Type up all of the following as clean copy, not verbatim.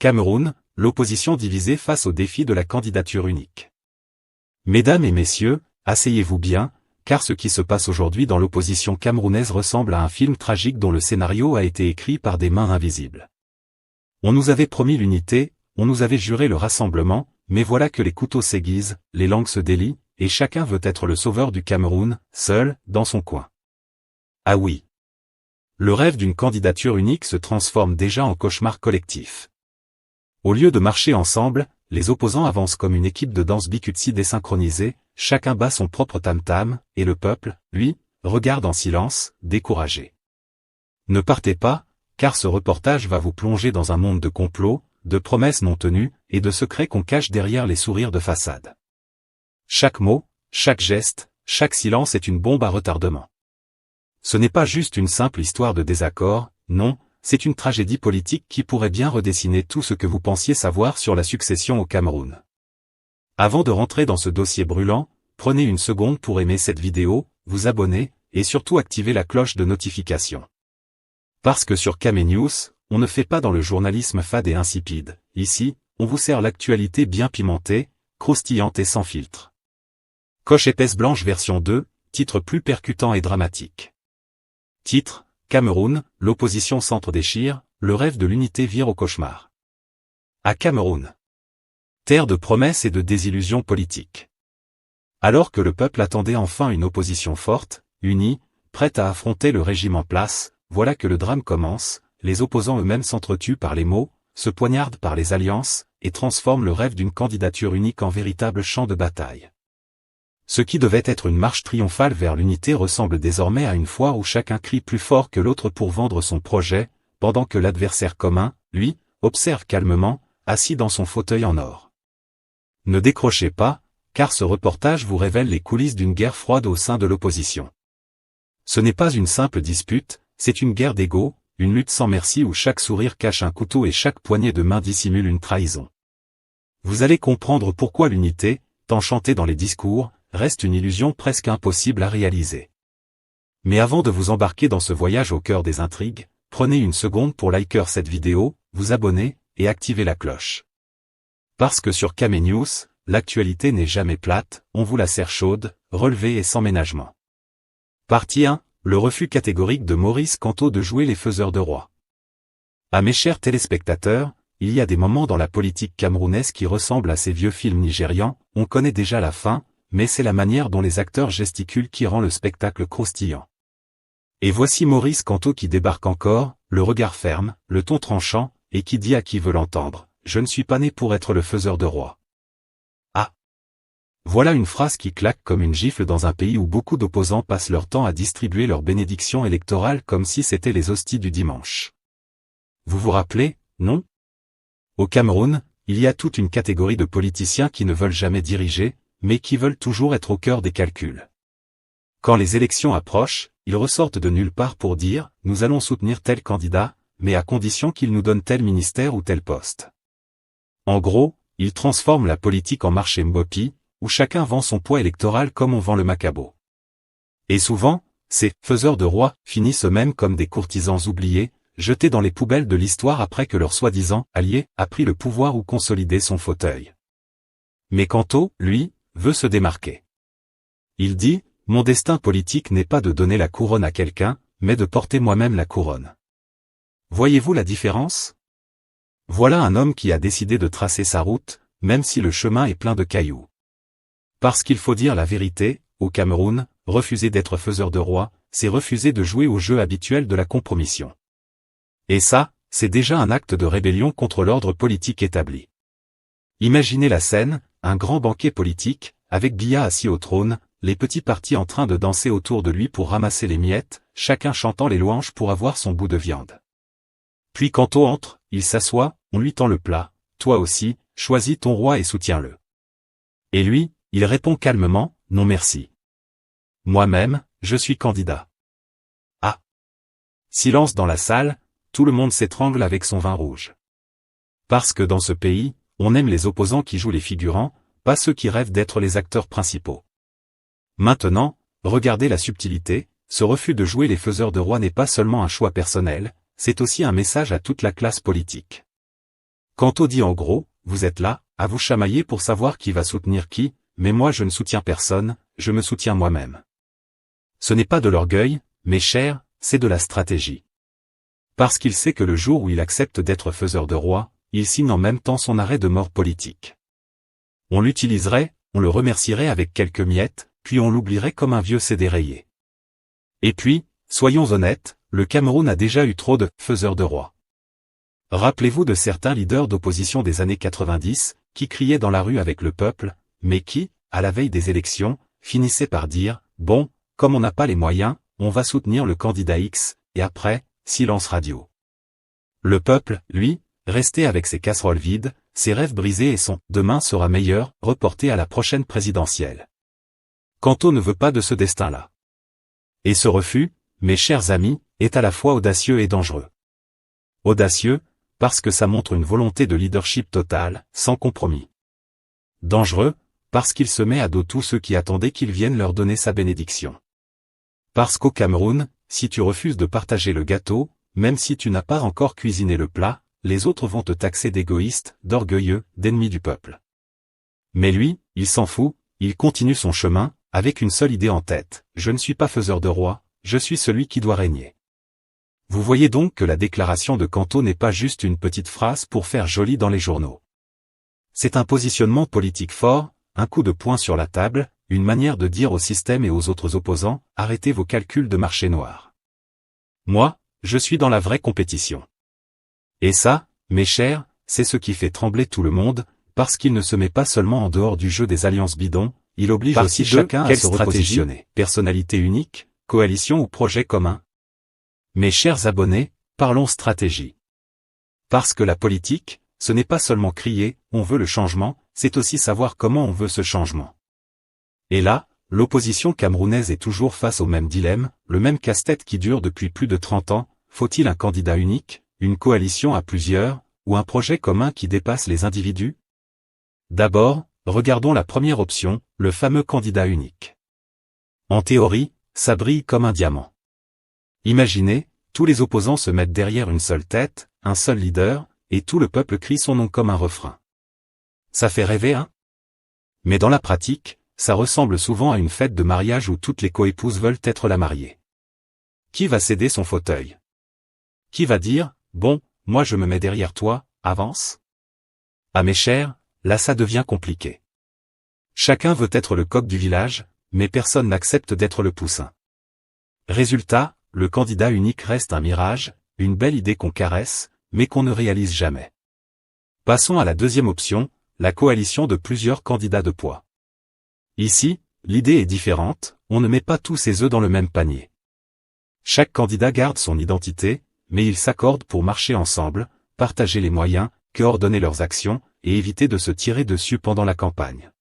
Cameroun, l'opposition divisée face au défi de la candidature unique. Mesdames et messieurs, asseyez-vous bien, car ce qui se passe aujourd'hui dans l'opposition camerounaise ressemble à un film tragique dont le scénario a été écrit par des mains invisibles. On nous avait promis l'unité, on nous avait juré le rassemblement, mais voilà que les couteaux s'aiguisent, les langues se délient, et chacun veut être le sauveur du Cameroun, seul, dans son coin. Ah oui. Le rêve d'une candidature unique se transforme déjà en cauchemar collectif. Au lieu de marcher ensemble, les opposants avancent comme une équipe de danse bikutsi désynchronisée, chacun bat son propre tam-tam, et le peuple, lui, regarde en silence, découragé. Ne partez pas, car ce reportage va vous plonger dans un monde de complots, de promesses non tenues, et de secrets qu'on cache derrière les sourires de façade. Chaque mot, chaque geste, chaque silence est une bombe à retardement. Ce n'est pas juste une simple histoire de désaccord, non, c'est une tragédie politique qui pourrait bien redessiner tout ce que vous pensiez savoir sur la succession au Cameroun. Avant de rentrer dans ce dossier brûlant, prenez une seconde pour aimer cette vidéo, vous abonner, et surtout activer la cloche de notification. Parce que sur KameNews, on ne fait pas dans le journalisme fade et insipide, ici, on vous sert l'actualité bien pimentée, croustillante et sans filtre. Coche épaisse blanche version 2, titre plus percutant et dramatique. Titre, Cameroun, l'opposition s'entre-déchire, le rêve de l'unité vire au cauchemar. À Cameroun. Terre de promesses et de désillusions politiques. Alors que le peuple attendait enfin une opposition forte, unie, prête à affronter le régime en place, voilà que le drame commence, les opposants eux-mêmes s'entretuent par les mots, se poignardent par les alliances, et transforment le rêve d'une candidature unique en véritable champ de bataille. Ce qui devait être une marche triomphale vers l'unité ressemble désormais à une foire où chacun crie plus fort que l'autre pour vendre son projet, pendant que l'adversaire commun, lui, observe calmement, assis dans son fauteuil en or. Ne décrochez pas, car ce reportage vous révèle les coulisses d'une guerre froide au sein de l'opposition. Ce n'est pas une simple dispute, c'est une guerre d'ego, une lutte sans merci où chaque sourire cache un couteau et chaque poignée de main dissimule une trahison. Vous allez comprendre pourquoi l'unité, tant chantée dans les discours, reste une illusion presque impossible à réaliser. Mais avant de vous embarquer dans ce voyage au cœur des intrigues, prenez une seconde pour liker cette vidéo, vous abonner, et activer la cloche. Parce que sur KameNews, l'actualité n'est jamais plate, on vous la sert chaude, relevée et sans ménagement. Partie 1, le refus catégorique de Maurice Kamto de jouer les faiseurs de rois. À mes chers téléspectateurs, il y a des moments dans la politique camerounaise qui ressemblent à ces vieux films nigérians, on connaît déjà la fin, mais c'est la manière dont les acteurs gesticulent qui rend le spectacle croustillant. Et voici Maurice Kamto qui débarque encore, le regard ferme, le ton tranchant, et qui dit à qui veut l'entendre, « Je ne suis pas né pour être le faiseur de roi. » Ah! Voilà une phrase qui claque comme une gifle dans un pays où beaucoup d'opposants passent leur temps à distribuer leurs bénédictions électorales comme si c'était les hosties du dimanche. Vous vous rappelez, non? Au Cameroun, il y a toute une catégorie de politiciens qui ne veulent jamais diriger, mais qui veulent toujours être au cœur des calculs. Quand les élections approchent, ils ressortent de nulle part pour dire « Nous allons soutenir tel candidat, mais à condition qu'il nous donne tel ministère ou tel poste. » En gros, ils transforment la politique en marché Mbopi, où chacun vend son poids électoral comme on vend le macabo. Et souvent, ces « faiseurs de rois » finissent eux-mêmes comme des courtisans oubliés, jetés dans les poubelles de l'histoire après que leur soi-disant « allié » a pris le pouvoir ou consolidé son fauteuil. Mais Kamto, lui, veut se démarquer. Il dit, « Mon destin politique n'est pas de donner la couronne à quelqu'un, mais de porter moi-même la couronne. » Voyez-vous la différence? Voilà un homme qui a décidé de tracer sa route, même si le chemin est plein de cailloux. Parce qu'il faut dire la vérité, au Cameroun, refuser d'être faiseur de roi, c'est refuser de jouer au jeu habituel de la compromission. Et ça, c'est déjà un acte de rébellion contre l'ordre politique établi. Imaginez la scène, un grand banquet politique, avec Biya assis au trône, les petits partis en train de danser autour de lui pour ramasser les miettes, chacun chantant les louanges pour avoir son bout de viande. Puis Kamto entre, il s'assoit, on lui tend le plat, toi aussi, choisis ton roi et soutiens-le. Et lui, il répond calmement, non merci. Moi-même, je suis candidat. Ah! Silence dans la salle, tout le monde s'étrangle avec son vin rouge. Parce que dans ce pays, on aime les opposants qui jouent les figurants, pas ceux qui rêvent d'être les acteurs principaux. Maintenant, regardez la subtilité, ce refus de jouer les faiseurs de rois n'est pas seulement un choix personnel, c'est aussi un message à toute la classe politique. Kanto dit en gros, vous êtes là, à vous chamailler pour savoir qui va soutenir qui, mais moi je ne soutiens personne, je me soutiens moi-même. Ce n'est pas de l'orgueil, mes chers, c'est de la stratégie. Parce qu'il sait que le jour où il accepte d'être faiseur de roi, il signe en même temps son arrêt de mort politique. On l'utiliserait, on le remercierait avec quelques miettes, puis on l'oublierait comme un vieux CD rayé. Et puis, soyons honnêtes, le Cameroun a déjà eu trop de « faiseurs de roi ». Rappelez-vous de certains leaders d'opposition des années 90, qui criaient dans la rue avec le peuple, mais qui, à la veille des élections, finissaient par dire « Bon, comme on n'a pas les moyens, on va soutenir le candidat X », et après, silence radio. Le peuple, lui, restait avec ses casseroles vides, ses rêves brisés et son « demain sera meilleur » reporté à la prochaine présidentielle. Kanto ne veut pas de ce destin-là. Et ce refus, mes chers amis, est à la fois audacieux et dangereux. Audacieux, parce que ça montre une volonté de leadership totale, sans compromis. Dangereux, parce qu'il se met à dos tous ceux qui attendaient qu'il vienne leur donner sa bénédiction. Parce qu'au Cameroun, si tu refuses de partager le gâteau, même si tu n'as pas encore cuisiné le plat, les autres vont te taxer d'égoïste, d'orgueilleux, d'ennemi du peuple. Mais lui, il s'en fout, il continue son chemin, avec une seule idée en tête, je ne suis pas faiseur de roi, je suis celui qui doit régner. Vous voyez donc que la déclaration de Kanto n'est pas juste une petite phrase pour faire joli dans les journaux. C'est un positionnement politique fort, un coup de poing sur la table, une manière de dire au système et aux autres opposants, arrêtez vos calculs de marché noir. Moi, je suis dans la vraie compétition. Et ça, mes chers, c'est ce qui fait trembler tout le monde, parce qu'il ne se met pas seulement en dehors du jeu des alliances bidons, il oblige aussi chacun à se repositionner. Personnalité unique, coalition ou projet commun. Mes chers abonnés, parlons stratégie. Parce que la politique, ce n'est pas seulement crier, on veut le changement, c'est aussi savoir comment on veut ce changement. Et là, l'opposition camerounaise est toujours face au même dilemme, le même casse-tête qui dure depuis plus de 30 ans, faut-il un candidat unique, une coalition à plusieurs, ou un projet commun qui dépasse les individus? D'abord, regardons la première option, le fameux candidat unique. En théorie, ça brille comme un diamant. Imaginez, tous les opposants se mettent derrière une seule tête, un seul leader, et tout le peuple crie son nom comme un refrain. Ça fait rêver, hein? Mais dans la pratique, ça ressemble souvent à une fête de mariage où toutes les coépouses veulent être la mariée. Qui va céder son fauteuil? Qui va dire, bon, moi je me mets derrière toi, avance? Ah mes chers, là ça devient compliqué. Chacun veut être le coq du village, mais personne n'accepte d'être le poussin. Résultat, le candidat unique reste un mirage, une belle idée qu'on caresse, mais qu'on ne réalise jamais. Passons à la deuxième option, la coalition de plusieurs candidats de poids. Ici, l'idée est différente, on ne met pas tous ses œufs dans le même panier. Chaque candidat garde son identité, mais ils s'accordent pour marcher ensemble, partager les moyens, coordonner leurs actions, et éviter de se tirer dessus pendant la campagne.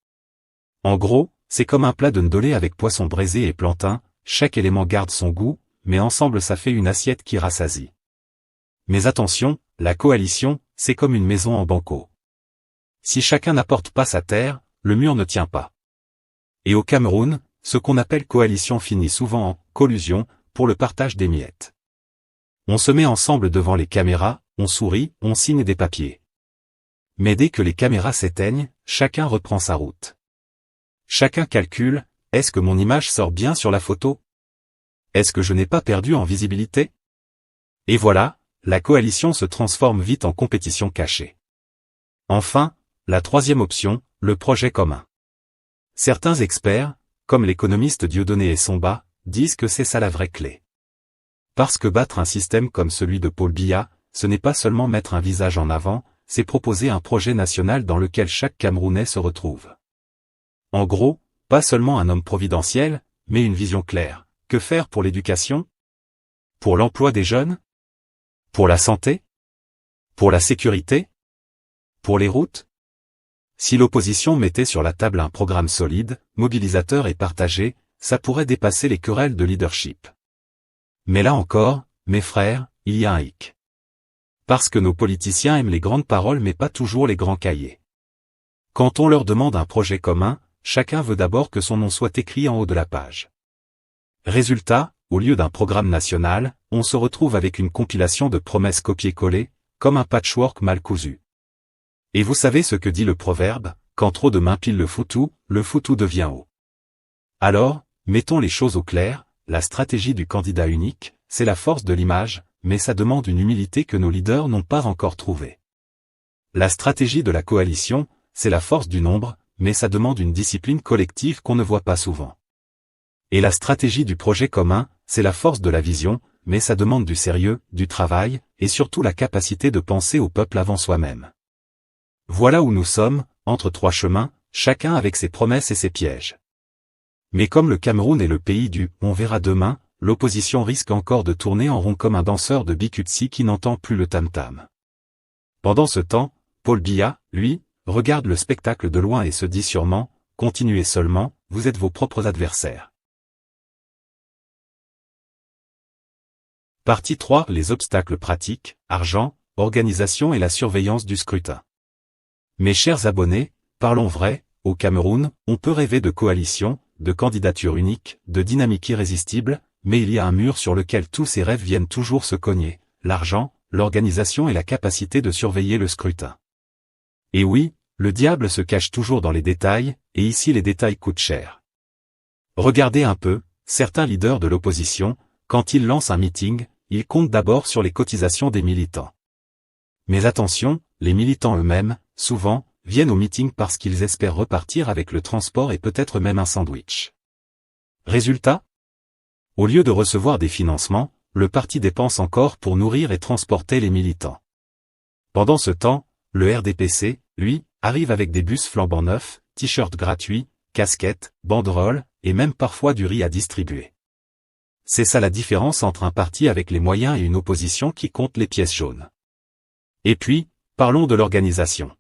En gros, c'est comme un plat de ndolé avec poisson braisé et plantain, chaque élément garde son goût, mais ensemble ça fait une assiette qui rassasie. Mais attention, la coalition, c'est comme une maison en banco. Si chacun n'apporte pas sa terre, le mur ne tient pas. Et au Cameroun, ce qu'on appelle coalition finit souvent en collusion, pour le partage des miettes. On se met ensemble devant les caméras, on sourit, on signe des papiers. Mais dès que les caméras s'éteignent, chacun reprend sa route. Chacun calcule, est-ce que mon image sort bien sur la photo? Est-ce que je n'ai pas perdu en visibilité? Et voilà, la coalition se transforme vite en compétition cachée. Enfin, la troisième option, le projet commun. Certains experts, comme l'économiste Dieudonné Essomba, disent que c'est ça la vraie clé. Parce que battre un système comme celui de Paul Biya, ce n'est pas seulement mettre un visage en avant, c'est proposer un projet national dans lequel chaque Camerounais se retrouve. En gros, pas seulement un homme providentiel, mais une vision claire. Que faire pour l'éducation? Pour l'emploi des jeunes? Pour la santé? Pour la sécurité? Pour les routes? Si l'opposition mettait sur la table un programme solide, mobilisateur et partagé, ça pourrait dépasser les querelles de leadership. Mais là encore, mes frères, il y a un hic. Parce que nos politiciens aiment les grandes paroles mais pas toujours les grands cahiers. Quand on leur demande un projet commun, chacun veut d'abord que son nom soit écrit en haut de la page. Résultat, au lieu d'un programme national, on se retrouve avec une compilation de promesses copiées-collées, comme un patchwork mal cousu. Et vous savez ce que dit le proverbe, quand trop de mains pilent le foutou devient haut. Alors, mettons les choses au clair, la stratégie du candidat unique, c'est la force de l'image, mais ça demande une humilité que nos leaders n'ont pas encore trouvée. La stratégie de la coalition, c'est la force du nombre, mais ça demande une discipline collective qu'on ne voit pas souvent. Et la stratégie du projet commun, c'est la force de la vision, mais ça demande du sérieux, du travail, et surtout la capacité de penser au peuple avant soi-même. Voilà où nous sommes, entre trois chemins, chacun avec ses promesses et ses pièges. Mais comme le Cameroun est le pays du « on verra demain », l'opposition risque encore de tourner en rond comme un danseur de Bikutsi qui n'entend plus le tam-tam. Pendant ce temps, Paul Biya, lui, regarde le spectacle de loin et se dit sûrement « continuez seulement, vous êtes vos propres adversaires ». Partie 3. Les obstacles pratiques, argent, organisation et la surveillance du scrutin. Mes chers abonnés, parlons vrai, au Cameroun, on peut rêver de coalition, de candidature unique, de dynamique irrésistible, mais il y a un mur sur lequel tous ces rêves viennent toujours se cogner, l'argent, l'organisation et la capacité de surveiller le scrutin. Et oui, le diable se cache toujours dans les détails, et ici les détails coûtent cher. Regardez un peu, certains leaders de l'opposition, quand ils lancent un meeting, ils comptent d'abord sur les cotisations des militants. Mais attention, les militants eux-mêmes, souvent, viennent au meeting parce qu'ils espèrent repartir avec le transport et peut-être même un sandwich. Résultat ? Au lieu de recevoir des financements, le parti dépense encore pour nourrir et transporter les militants. Pendant ce temps, le RDPC, lui, arrive avec des bus flambant neufs, t-shirts gratuits, casquettes, banderoles, et même parfois du riz à distribuer. C'est ça la différence entre un parti avec les moyens et une opposition qui compte les pièces jaunes. Et puis, parlons de l'organisation.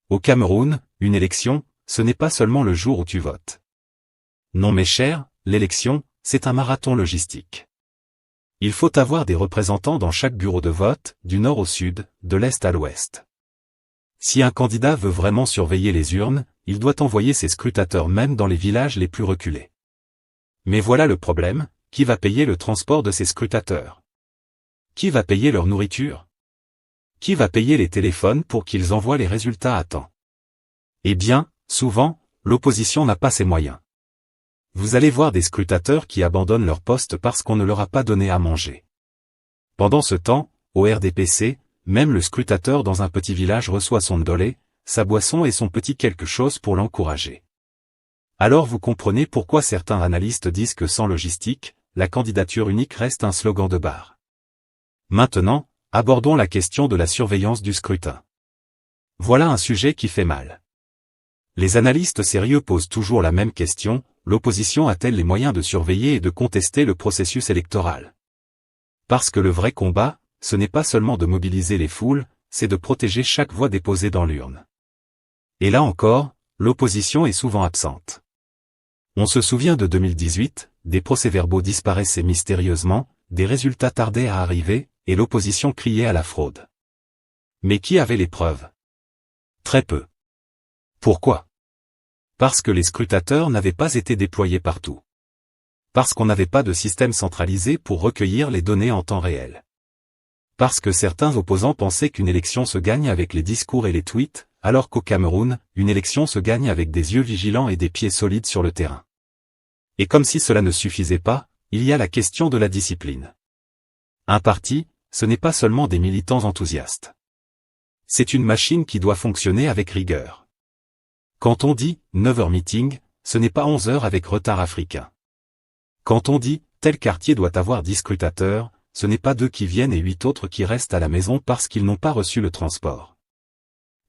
Au Cameroun, une élection, ce n'est pas seulement le jour où tu votes. Non mes chers, l'élection, c'est un marathon logistique. Il faut avoir des représentants dans chaque bureau de vote, du nord au sud, de l'est à l'ouest. Si un candidat veut vraiment surveiller les urnes, il doit envoyer ses scrutateurs même dans les villages les plus reculés. Mais voilà le problème, qui va payer le transport de ces scrutateurs? Qui va payer leur nourriture? Qui va payer les téléphones pour qu'ils envoient les résultats à temps? Eh bien, souvent, l'opposition n'a pas ces moyens. Vous allez voir des scrutateurs qui abandonnent leur poste parce qu'on ne leur a pas donné à manger. Pendant ce temps, au RDPC, même le scrutateur dans un petit village reçoit son ndolé, sa boisson et son petit quelque chose pour l'encourager. Alors vous comprenez pourquoi certains analystes disent que sans logistique, la candidature unique reste un slogan de bar. Maintenant, abordons la question de la surveillance du scrutin. Voilà un sujet qui fait mal. Les analystes sérieux posent toujours la même question, l'opposition a-t-elle les moyens de surveiller et de contester le processus électoral? Parce que le vrai combat, ce n'est pas seulement de mobiliser les foules, c'est de protéger chaque voix déposée dans l'urne. Et là encore, l'opposition est souvent absente. On se souvient de 2018, des procès-verbaux disparaissaient mystérieusement, des résultats tardaient à arriver, et l'opposition criait à la fraude. Mais qui avait les preuves? Très peu. Pourquoi? Parce que les scrutateurs n'avaient pas été déployés partout. Parce qu'on n'avait pas de système centralisé pour recueillir les données en temps réel. Parce que certains opposants pensaient qu'une élection se gagne avec les discours et les tweets, alors qu'au Cameroun, une élection se gagne avec des yeux vigilants et des pieds solides sur le terrain. Et comme si cela ne suffisait pas, il y a la question de la discipline. Un parti, ce n'est pas seulement des militants enthousiastes. C'est une machine qui doit fonctionner avec rigueur. Quand on dit « 9h meeting », ce n'est pas 11h avec retard africain. Quand on dit « tel quartier doit avoir 10 scrutateurs », ce n'est pas 2 qui viennent et 8 autres qui restent à la maison parce qu'ils n'ont pas reçu le transport.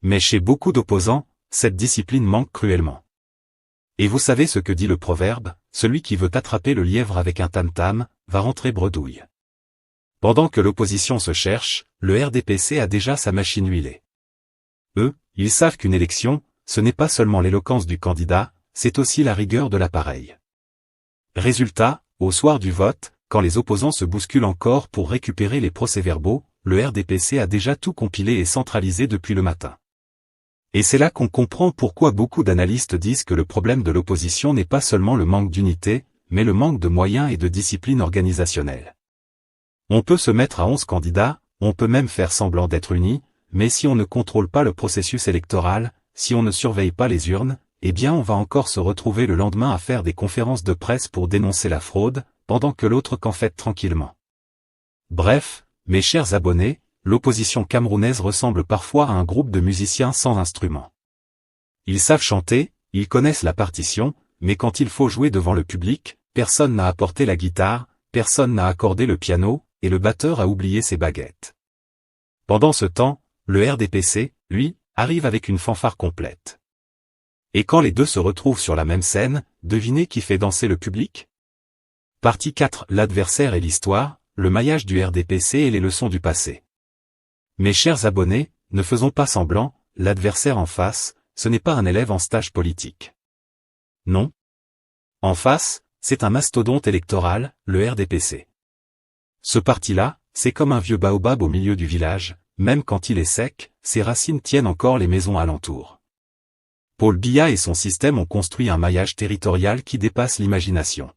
Mais chez beaucoup d'opposants, cette discipline manque cruellement. Et vous savez ce que dit le proverbe, celui qui veut attraper le lièvre avec un tam-tam, va rentrer bredouille. Pendant que l'opposition se cherche, le RDPC a déjà sa machine huilée. Eux, ils savent qu'une élection, ce n'est pas seulement l'éloquence du candidat, c'est aussi la rigueur de l'appareil. Résultat, au soir du vote, quand les opposants se bousculent encore pour récupérer les procès-verbaux, le RDPC a déjà tout compilé et centralisé depuis le matin. Et c'est là qu'on comprend pourquoi beaucoup d'analystes disent que le problème de l'opposition n'est pas seulement le manque d'unité, mais le manque de moyens et de discipline organisationnelle. On peut se mettre à 11 candidats, on peut même faire semblant d'être unis, mais si on ne contrôle pas le processus électoral, si on ne surveille pas les urnes, eh bien on va encore se retrouver le lendemain à faire des conférences de presse pour dénoncer la fraude, pendant que l'autre qu'en fait tranquillement. Bref, mes chers abonnés, l'opposition camerounaise ressemble parfois à un groupe de musiciens sans instrument. Ils savent chanter, ils connaissent la partition, mais quand il faut jouer devant le public, personne n'a apporté la guitare, personne n'a accordé le piano, et le batteur a oublié ses baguettes. Pendant ce temps, le RDPC, lui, arrive avec une fanfare complète. Et quand les deux se retrouvent sur la même scène, devinez qui fait danser le public? Partie 4, l'adversaire et l'histoire, le maillage du RDPC et les leçons du passé. Mes chers abonnés, ne faisons pas semblant, l'adversaire en face, ce n'est pas un élève en stage politique. Non. En face, c'est un mastodonte électoral, le RDPC. Ce parti-là, c'est comme un vieux baobab au milieu du village, même quand il est sec, ses racines tiennent encore les maisons alentour. Paul Biya et son système ont construit un maillage territorial qui dépasse l'imagination.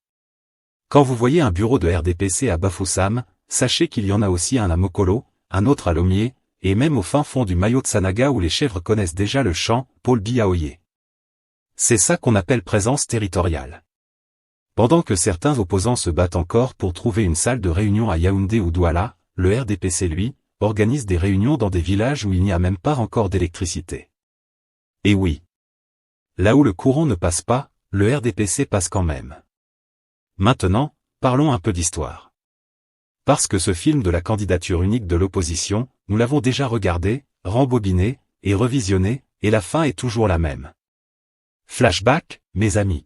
Quand vous voyez un bureau de RDPC à Bafoussam, sachez qu'il y en a aussi un à Mokolo, un autre à Lommier, et même au fin fond du Mayo de Sanaga où les chèvres connaissent déjà le chant « Paul Biya Oye ». C'est ça qu'on appelle présence territoriale. Pendant que certains opposants se battent encore pour trouver une salle de réunion à Yaoundé ou Douala, le RDPC lui, organise des réunions dans des villages où il n'y a même pas encore d'électricité. Et oui. Là où le courant ne passe pas, le RDPC passe quand même. Maintenant, parlons un peu d'histoire. Parce que ce film de la candidature unique de l'opposition, nous l'avons déjà regardé, rembobiné, et revisionné, et la fin est toujours la même. Flashback, mes amis.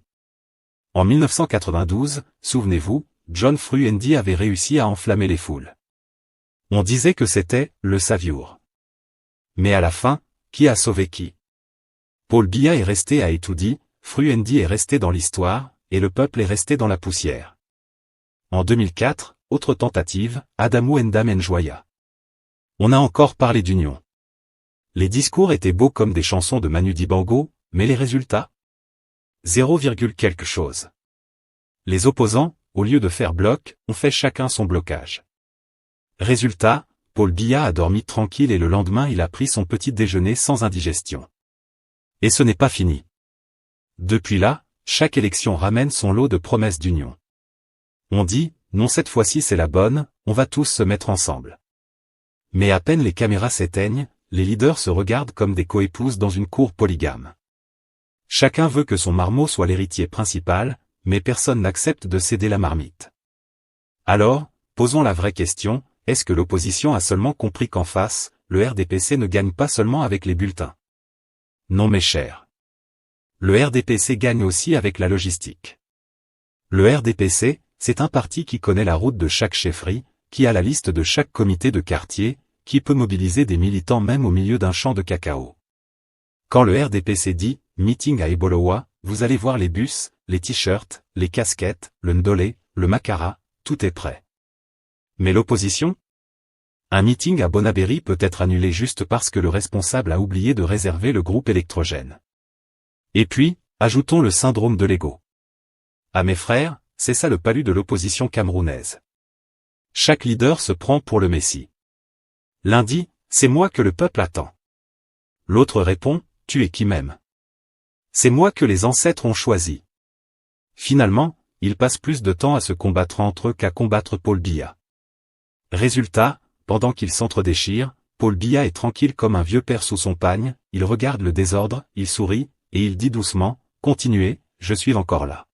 En 1992, souvenez-vous, John Fruendi avait réussi à enflammer les foules. On disait que c'était « le savior ». Mais à la fin, qui a sauvé qui? Paul Biya est resté à Etoudi, Fruendi est resté dans l'histoire, et le peuple est resté dans la poussière. En 2004, autre tentative, Adamou Ndam Njoya. On a encore parlé d'union. Les discours étaient beaux comme des chansons de Manu Dibango, mais les résultats? 0, quelque chose. Les opposants, au lieu de faire bloc, ont fait chacun son blocage. Résultat, Paul Biya a dormi tranquille et le lendemain il a pris son petit déjeuner sans indigestion. Et ce n'est pas fini. Depuis là, chaque élection ramène son lot de promesses d'union. On dit, non cette fois-ci c'est la bonne, on va tous se mettre ensemble. Mais à peine les caméras s'éteignent, les leaders se regardent comme des coépouses dans une cour polygame. Chacun veut que son marmot soit l'héritier principal, mais personne n'accepte de céder la marmite. Alors, posons la vraie question, est-ce que l'opposition a seulement compris qu'en face, le RDPC ne gagne pas seulement avec les bulletins? Non mes chers. Le RDPC gagne aussi avec la logistique. Le RDPC, c'est un parti qui connaît la route de chaque chefferie, qui a la liste de chaque comité de quartier, qui peut mobiliser des militants même au milieu d'un champ de cacao. Quand le RDPC dit « meeting à Ebolowa », vous allez voir les bus, les t-shirts, les casquettes, le ndolé, le makara, tout est prêt. Mais l'opposition? Un meeting à Bonabéry peut être annulé juste parce que le responsable a oublié de réserver le groupe électrogène. Et puis, ajoutons le syndrome de l'ego. Ah mes frères, c'est ça le palu de l'opposition camerounaise. Chaque leader se prend pour le messie. L'un dit, c'est moi que le peuple attend. L'autre répond, tu es qui m'aime. C'est moi que les ancêtres ont choisi. Finalement, ils passent plus de temps à se combattre entre eux qu'à combattre Paul Biya. Résultat, pendant qu'ils s'entre-déchirent, Paul Biya est tranquille comme un vieux père sous son pagne, il regarde le désordre, il sourit, et il dit doucement, continuez, je suis encore là.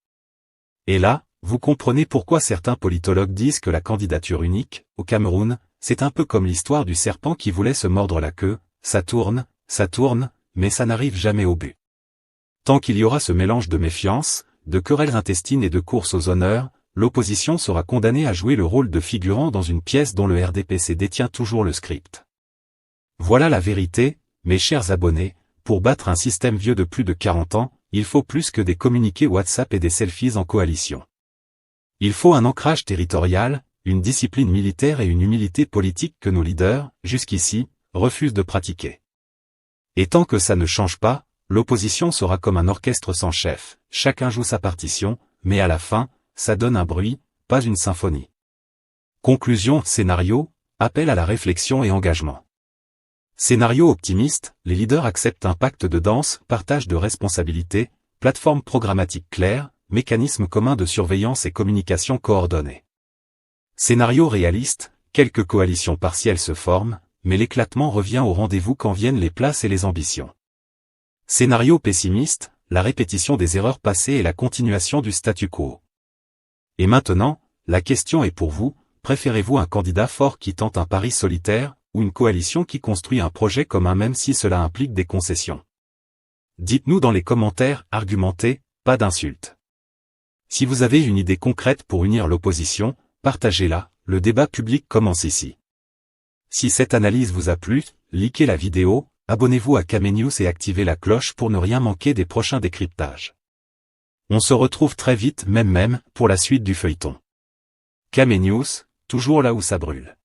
Et là, vous comprenez pourquoi certains politologues disent que la candidature unique, au Cameroun, c'est un peu comme l'histoire du serpent qui voulait se mordre la queue, ça tourne, mais ça n'arrive jamais au but. Tant qu'il y aura ce mélange de méfiance, de querelles intestines et de courses aux honneurs, l'opposition sera condamnée à jouer le rôle de figurant dans une pièce dont le RDPC détient toujours le script. Voilà la vérité, mes chers abonnés, pour battre un système vieux de plus de 40 ans, il faut plus que des communiqués WhatsApp et des selfies en coalition. Il faut un ancrage territorial, une discipline militaire et une humilité politique que nos leaders, jusqu'ici, refusent de pratiquer. Et tant que ça ne change pas, l'opposition sera comme un orchestre sans chef, chacun joue sa partition, mais à la fin, ça donne un bruit, pas une symphonie. Conclusion, scénario, appel à la réflexion et engagement. Scénario optimiste, les leaders acceptent un pacte de danse, partage de responsabilités, plateforme programmatique claire, mécanisme commun de surveillance et communication coordonnée. Scénario réaliste, quelques coalitions partielles se forment, mais l'éclatement revient au rendez-vous quand viennent les places et les ambitions. Scénario pessimiste, la répétition des erreurs passées et la continuation du statu quo. Et maintenant, la question est pour vous, préférez-vous un candidat fort qui tente un pari solitaire, ou une coalition qui construit un projet commun même si cela implique des concessions? Dites-nous dans les commentaires, argumentez, pas d'insultes. Si vous avez une idée concrète pour unir l'opposition, partagez-la, le débat public commence ici. Si cette analyse vous a plu, likez la vidéo, abonnez-vous à Kame News et activez la cloche pour ne rien manquer des prochains décryptages. On se retrouve très vite même pour la suite du feuilleton. Kame News, toujours là où ça brûle.